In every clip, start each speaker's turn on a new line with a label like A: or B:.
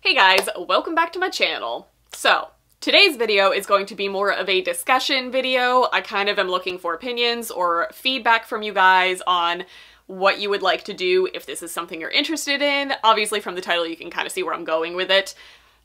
A: Hey guys, welcome back to my channel. So, today's video is going to be more of a discussion video. I kind of am looking for opinions or feedback from you guys on what you would like to do if this is something you're interested in. Obviously from the title you can kind of see where I'm going with it.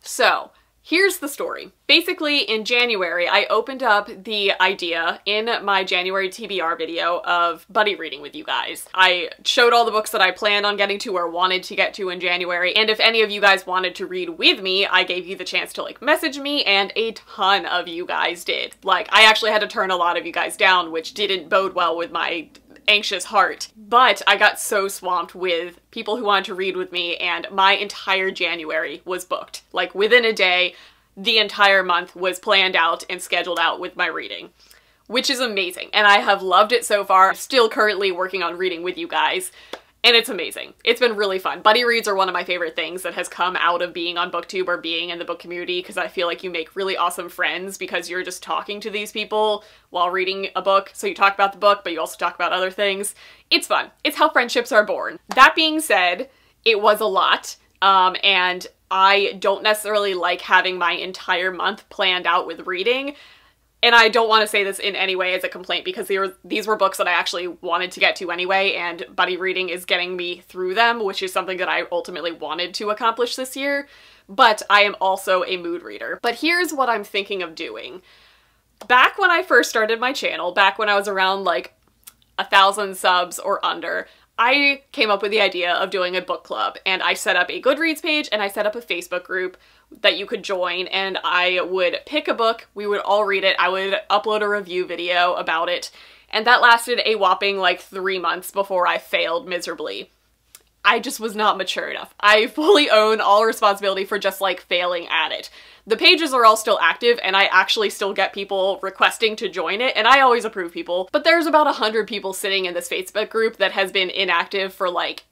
A: So, here's the story. Basically, in January, I opened up the idea in my January TBR video of buddy reading with you guys. I showed all the books that I planned on getting to or wanted to get to in January, and if any of you guys wanted to read with me, I gave you the chance to message me, and a ton of you guys did. I actually had to turn a lot of you guys down, which didn't bode well with my anxious heart. But I got so swamped with people who wanted to read with me, and my entire January was booked. Within a day, the entire month was planned out and scheduled out with my reading, which is amazing. And I have loved it so far. I'm still currently working on reading with you guys, and it's amazing. It's been really fun. Buddy reads are one of my favorite things that has come out of being on BookTube or being in the book community, because I feel like you make really awesome friends because you're just talking to these people while reading a book. So you talk about the book, but you also talk about other things. It's fun. It's how friendships are born. That being said, it was a lot, and I don't necessarily like having my entire month planned out with reading. And I don't want to say this in any way as a complaint, because these were books that I actually wanted to get to anyway, and buddy reading is getting me through them, which is something that I ultimately wanted to accomplish this year. But I am also a mood reader. But here's what I'm thinking of doing. Back when I first started my channel, back when I was around 1,000 subs or under, I came up with the idea of doing a book club, and I set up a Goodreads page and I set up a Facebook group that you could join, and I would pick a book, we would all read it, I would upload a review video about it, and that lasted a whopping 3 months before I failed miserably. I just was not mature enough. I fully own all responsibility for just failing at it. The pages are all still active, and I actually still get people requesting to join it, and I always approve people, but there's about 100 people sitting in this Facebook group that has been inactive for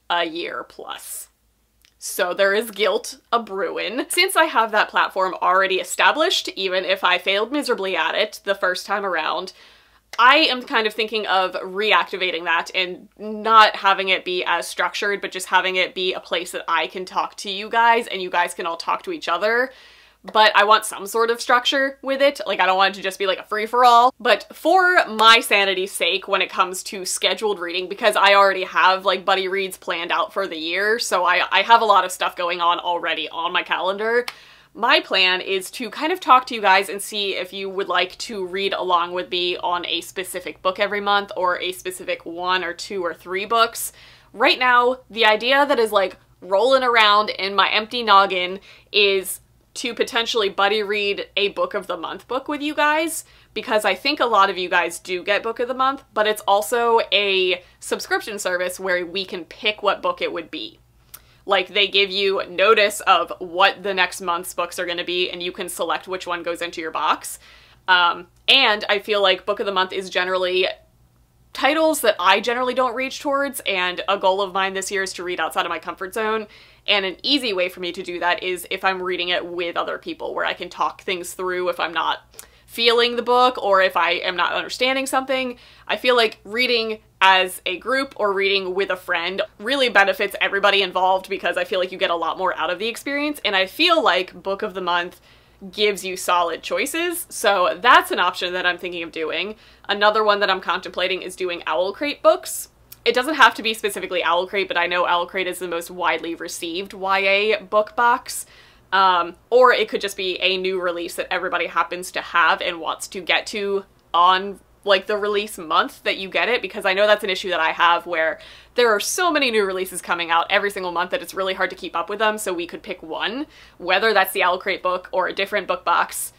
A: a year plus. So there is guilt a-brewin'. Since I have that platform already established, even if I failed miserably at it the first time around, I am kind of thinking of reactivating that and not having it be as structured, but just having it be a place that I can talk to you guys and you guys can all talk to each other. But I want some sort of structure with it. I don't want it to just be a free-for-all. But for my sanity's sake, when it comes to scheduled reading, because I already have buddy reads planned out for the year, so I have a lot of stuff going on already on my calendar, my plan is to kind of talk to you guys and see if you would like to read along with me on a specific book every month, or a specific 1 or 2 or 3 books. Right now, the idea that is rolling around in my empty noggin is to potentially buddy read a book of the month book with you guys, because I think a lot of you guys do get book of the month, but it's also a subscription service where we can pick what book it would be. They give you notice of what the next month's books are going to be, and you can select which one goes into your box. And I feel like book of the month is generally titles that I generally don't reach towards, and a goal of mine this year is to read outside of my comfort zone. And an easy way for me to do that is if I'm reading it with other people, where I can talk things through if I'm not feeling the book or if I am not understanding something. I feel like reading as a group or reading with a friend really benefits everybody involved, because I feel like you get a lot more out of the experience, and I feel like book of the month gives you solid choices. So that's an option that I'm thinking of doing. Another one that I'm contemplating is doing Owl Crate books. It doesn't have to be specifically Owl Crate, but I know Owl Crate is the most widely received YA book box. Or it could just be a new release that everybody happens to have and wants to get to on the release month that you get it, because I know that's an issue that I have, where there are so many new releases coming out every single month that it's really hard to keep up with them, so we could pick one, whether that's the Owl Crate book or a different book box.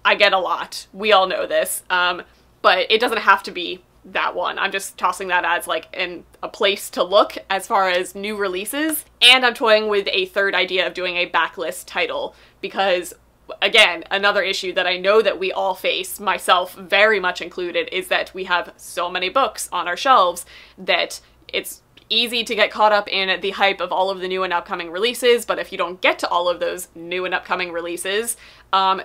A: I get a lot. We all know this. But it doesn't have to be that one. I'm just tossing that as a place to look as far as new releases. And I'm toying with a third idea of doing a backlist title, because again, another issue that I know that we all face, myself very much included, is that we have so many books on our shelves that it's easy to get caught up in the hype of all of the new and upcoming releases, but if you don't get to all of those new and upcoming releases,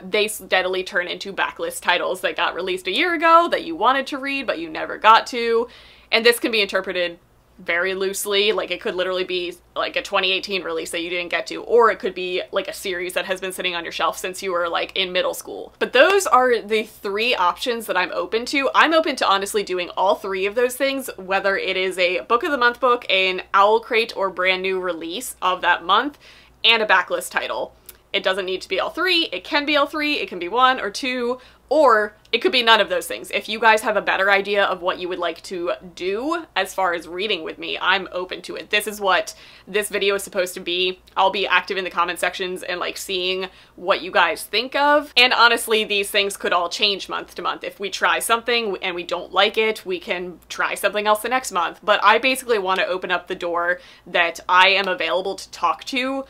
A: they steadily turn into backlist titles that got released a year ago that you wanted to read but you never got to. And this can be interpreted very loosely. Like, it could literally be like a 2018 release that you didn't get to, or it could be like a series that has been sitting on your shelf since you were like in middle school. But those are the 3 options that I'm open to. I'm open to honestly doing all 3 of those things, whether it is a book of the month book, an Owl Crate or brand new release of that month, and a backlist title. It doesn't need to be all 3. It can be all 3. It can be 1 or 2, or it could be none of those things. If you guys have a better idea of what you would like to do as far as reading with me, I'm open to it. This is what this video is supposed to be. I'll be active in the comment sections and like seeing what you guys think of. And honestly, these things could all change month to month. If we try something and we don't like it, we can try something else the next month. But I basically want to open up the door that I am available to talk to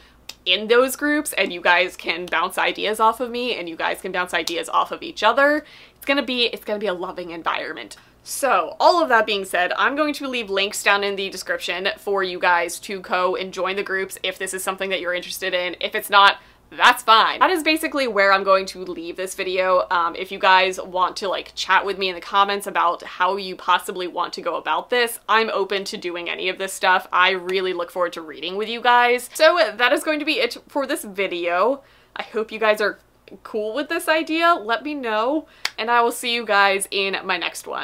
A: in those groups, and you guys can bounce ideas off of me, and you guys can bounce ideas off of each other. It's gonna be a loving environment. So, all of that being said, I'm going to leave links down in the description for you guys to go and join the groups if this is something that you're interested in. If it's not, that's fine. That is basically where I'm going to leave this video. If you guys want to like chat with me in the comments about how you possibly want to go about this, I'm open to doing any of this stuff. I really look forward to reading with you guys. So that is going to be it for this video. I hope you guys are cool with this idea. Let me know, and I will see you guys in my next one.